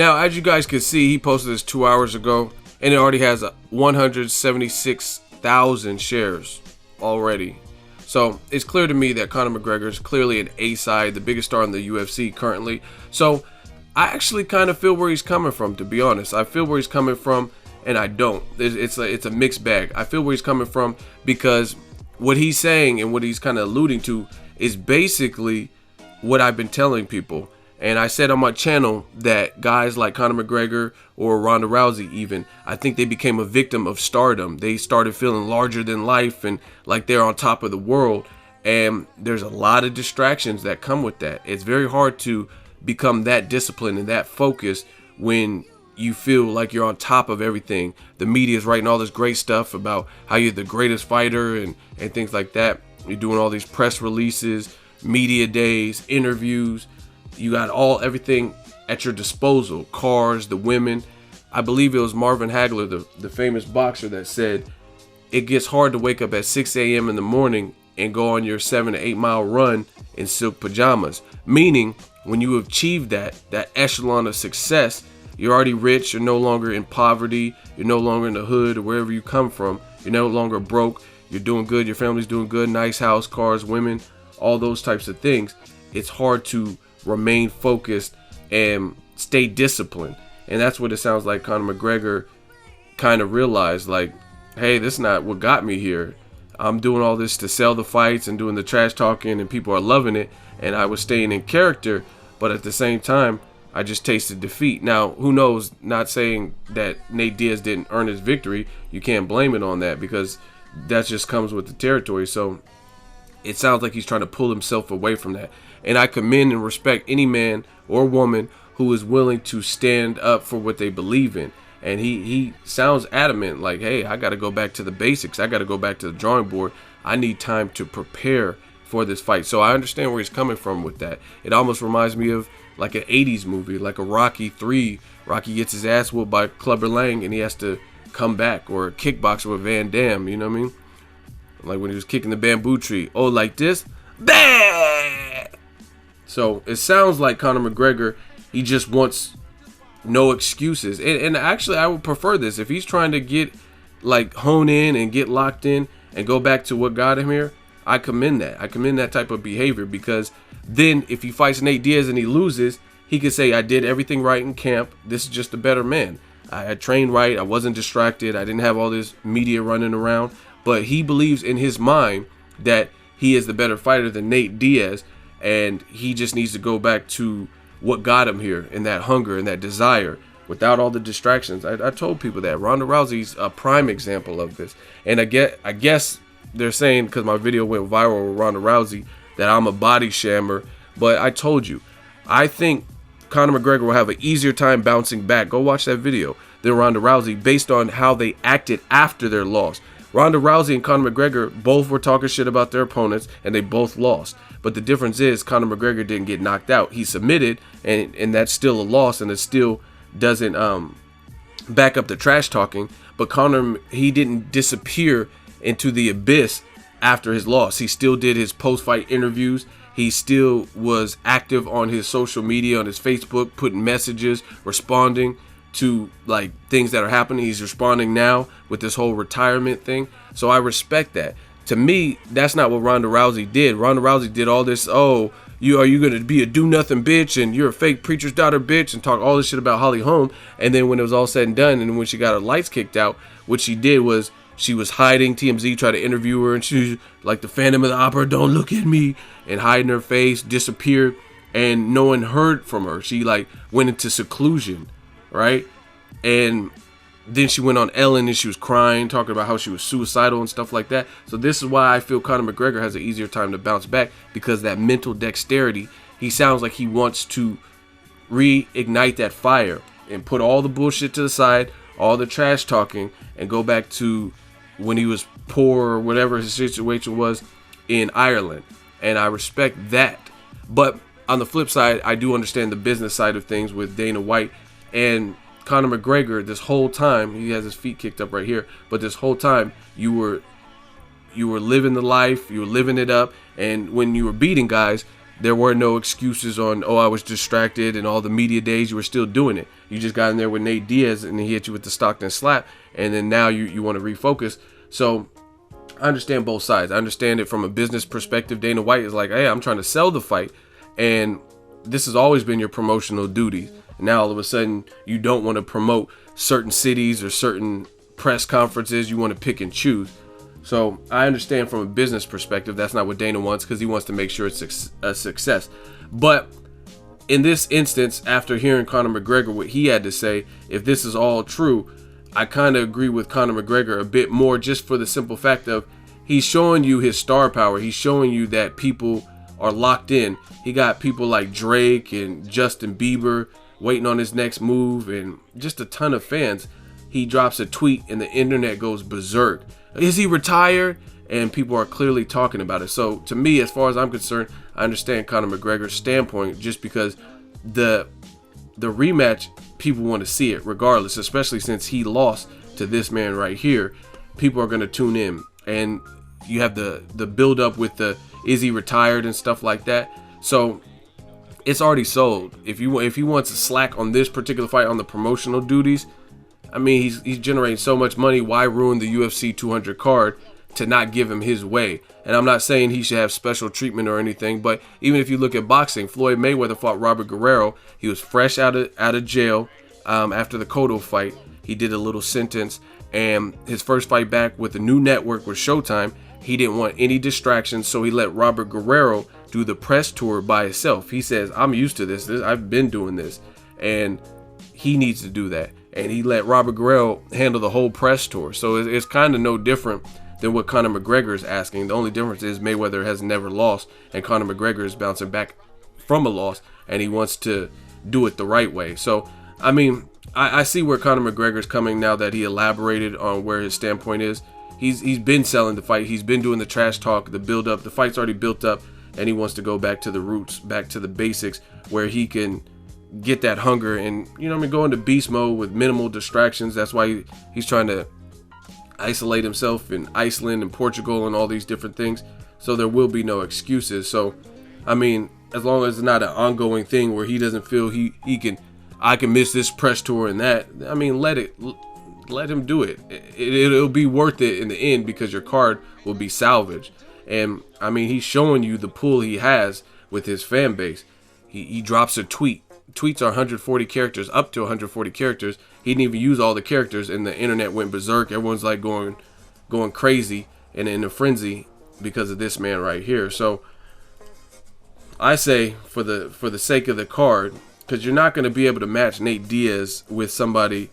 Now, as you guys can see, he posted this 2 hours ago, and it already has 176,000 shares already. So it's clear to me that Conor McGregor is clearly an A-side, the biggest star in the UFC currently. So I actually kind of feel where he's coming from, to be honest. I feel where he's coming from, and I don't. It's a mixed bag. I feel where he's coming from because what he's saying and what he's kind of alluding to is basically what I've been telling people. And I said on my channel that guys like Conor McGregor or Ronda Rousey even, I think they became a victim of stardom. They started feeling larger than life and like they're on top of the world. And there's a lot of distractions that come with that. It's very hard to become that disciplined and that focused when you feel like you're on top of everything. The media is writing all this great stuff about how you're the greatest fighter and things like that. You're doing all these press releases, media days, interviews. You got everything at your disposal. Cars, the women. I believe it was Marvin Hagler, the famous boxer, that said it gets hard to wake up at 6 a.m. in the morning and go on your 7 to 8 mile run in silk pajamas. Meaning, when you achieve that echelon of success, you're already rich. You're no longer in poverty. You're no longer in the hood or wherever you come from. You're no longer broke. You're doing good. Your family's doing good. Nice house, cars, women, all those types of things. It's hard to remain focused and stay disciplined. And that's what it sounds like Conor McGregor kind of realized, like, hey, this is not what got me here. I'm doing all this to sell the fights and doing the trash talking and people are loving it, and I was staying in character, but at the same time I just tasted defeat. Now, who knows, not saying that Nate Diaz didn't earn his victory. You can't blame it on that because that just comes with the territory. So it sounds like he's trying to pull himself away from that. And I commend and respect any man or woman who is willing to stand up for what they believe in. And he sounds adamant, like, hey, I got to go back to the basics. I got to go back to the drawing board. I need time to prepare for this fight. So I understand where he's coming from with that. It almost reminds me of like an 80s movie, like a Rocky 3. Rocky gets his ass whooped by Clubber Lang and he has to come back, or a kickboxer with Van Damme, you know what I mean? Like when he was kicking the bamboo tree. Oh, like this? Bah! So it sounds like Conor McGregor, he just wants no excuses. And actually, I would prefer this. If he's trying to get, like, hone in and get locked in and go back to what got him here, I commend that. I commend that type of behavior, because then if he fights Nate Diaz and he loses, he could say, I did everything right in camp. This is just a better man. I trained right. I wasn't distracted. I didn't have all this media running around. But he believes in his mind that he is the better fighter than Nate Diaz, and he just needs to go back to what got him here, and that hunger and that desire without all the distractions. I told people that. Ronda Rousey's a prime example of this. And I guess they're saying, because my video went viral with Ronda Rousey, that I'm a body shammer. But I told you, I think Conor McGregor will have an easier time bouncing back. Go watch that video than Ronda Rousey, based on how they acted after their loss. Ronda Rousey and Conor McGregor both were talking shit about their opponents, and they both lost. But the difference is Conor McGregor didn't get knocked out. He submitted, and that's still a loss, and it still doesn't back up the trash talking. But Conor, he didn't disappear into the abyss after his loss. He still did his post-fight interviews. He still was active on his social media, on his Facebook, putting messages, responding to like things that are happening. He's responding now with this whole retirement thing. So I respect that. To me, that's not what Ronda Rousey did. Ronda Rousey did all this, oh, are you going to be a do-nothing bitch, and you're a fake preacher's daughter bitch, and talk all this shit about Holly Holm. And then when it was all said and done, and when she got her lights kicked out, what she did was she was hiding. TMZ tried to interview her, and she was like the Phantom of the Opera, don't look at me, and hiding her face, disappeared, and no one heard from her. She like went into seclusion, right? And then she went on Ellen and she was crying, talking about how she was suicidal and stuff like that. So this is why I feel Conor McGregor has an easier time to bounce back, because that mental dexterity, he sounds like he wants to reignite that fire and put all the bullshit to the side, all the trash talking, and go back to when he was poor or whatever his situation was in Ireland. And I respect that. But on the flip side, I do understand the business side of things with Dana White. And Conor McGregor, this whole time, he has his feet kicked up right here, but this whole time you were living the life, you were living it up, and when you were beating guys, There were no excuses on, oh, I was distracted, and all the media days you were still doing it. You just got in there with Nate Diaz and he hit you with the Stockton slap, and then now you want to refocus. So I understand both sides. I understand it from a business perspective. Dana White is like, hey, I'm trying to sell the fight, and this has always been your promotional duty. Now all of a sudden you don't want to promote certain cities or certain press conferences. You want to pick and choose. So I understand from a business perspective that's not what Dana wants, because he wants to make sure it's a success. But in this instance, after hearing Conor McGregor, what he had to say, if this is all true, I kind of agree with Conor McGregor a bit more, just for the simple fact of he's showing you his star power. He's showing you that people are locked in. He got people like Drake and Justin Bieber waiting on his next move, and just a ton of fans. He drops a tweet and the internet goes berserk. Is he retired? And people are clearly talking about it. So to me, as far as I'm concerned, I understand Conor McGregor's standpoint, just because the rematch, people want to see it regardless, especially since he lost to this man right here. People are going to tune in, and you have the build up with the is he retired and stuff like that. So it's already sold. If he wants to slack on this particular fight on the promotional duties, I mean, he's generating so much money. Why ruin the UFC 200 card to not give him his way? And I'm not saying he should have special treatment or anything, but even if you look at boxing, Floyd Mayweather fought Robert Guerrero. He was fresh out of jail after the Cotto fight. He did a little sentence, and his first fight back with a new network with Showtime, he didn't want any distractions, so he let Robert Guerrero do the press tour by himself. He says, I'm used to this. I've been doing this, and he needs to do that. And he let Robert Guerrero handle the whole press tour. So it's kind of no different than what Conor McGregor is asking. The only difference is Mayweather has never lost, and Conor McGregor is bouncing back from a loss, and he wants to do it the right way. So, I mean, I see where Conor McGregor is coming now that he elaborated on where his standpoint is. He's been selling the fight. He's been doing the trash talk, the build up. The fight's already built up, and he wants to go back to the roots, back to the basics, where he can get that hunger and, you know what I mean, go into beast mode with minimal distractions. That's why he's trying to isolate himself in Iceland and Portugal and all these different things, so there will be no excuses. So I mean, as long as it's not an ongoing thing where he doesn't feel I can miss this press tour and that, I mean, let him do it. It'll be worth it in the end, because your card will be salvaged. And I mean, he's showing you the pull he has with his fan base. He drops a tweet. Tweets are 140 characters, up to 140 characters. He didn't even use all the characters, and the internet went berserk. Everyone's like going crazy and in a frenzy because of this man right here. So I say, for the sake of the card, because you're not going to be able to match Nate Diaz with somebody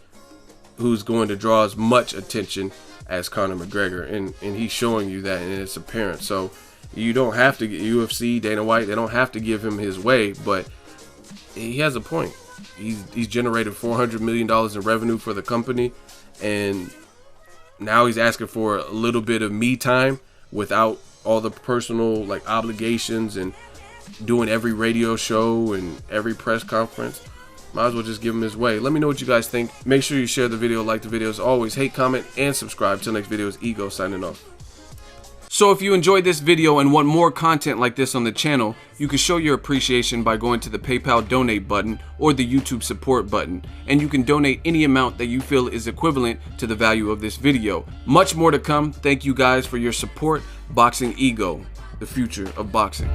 who's going to draw as much attention as Conor McGregor, and he's showing you that, and it's apparent. So you don't have to get UFC, Dana White, they don't have to give him his way, but he has a point. He's generated $400 million in revenue for the company, and now he's asking for a little bit of me time without all the personal obligations and doing every radio show and every press conference. Might as well just give him his way. Let me know what you guys think. Make sure you share the video, like the video. As always, hate, comment, and subscribe. Till next video is Ego signing off. So if you enjoyed this video and want more content like this on the channel, you can show your appreciation by going to the PayPal donate button or the YouTube support button, and you can donate any amount that you feel is equivalent to the value of this video. Much more to come. Thank you guys for your support. Boxing Ego, the future of boxing.